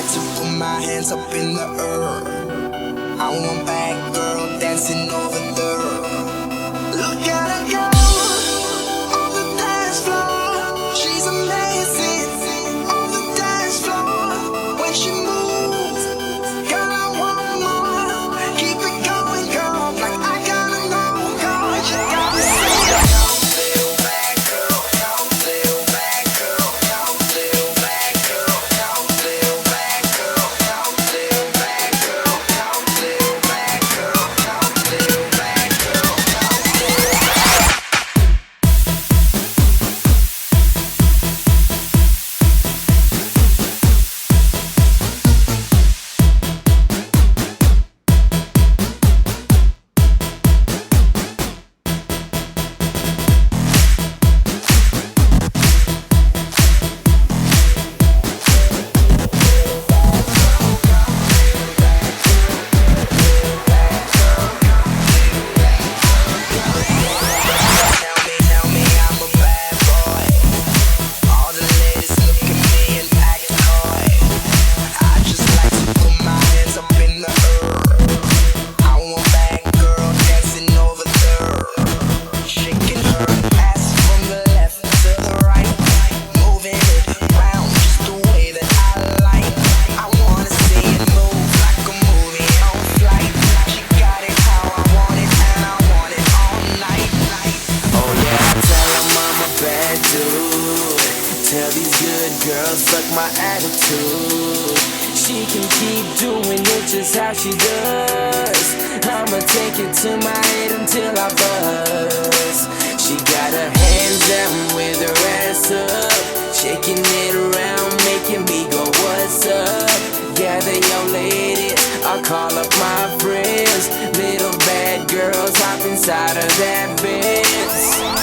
like to put my hands up in the air. I want bad girl dancing over there. Look at her go on the dance floor. She's amazing on the dance floor. When she moves, girl, I want more. Keep it going, girl, like I gotta know, girl. You gotta see it. Little bad girl, little bad girl, little bad girl, little bad girl, little bad girl, little bad girl, little bad girl. Tell me I'm a bad boy. All the ladies look at me and act coy. I just like to put my hands up in the air. I want bad girl dancing over there, shaking her ass from the left to the right, moving it around just the way that I like. I wanna see it move like a movie on flight. She got it how I want it, and I want it all night. Oh yeah, I tell 'em I'm a bad dude. Tell these good girls suck my attitude. She can keep doing it just how she does. I'ma take it to my head until I buzz. She got her hands down with her ass up, shaking it around, making me go, what's up? Gather your ladies, I'll call up my friends. Little bad girls hop inside of that Benz.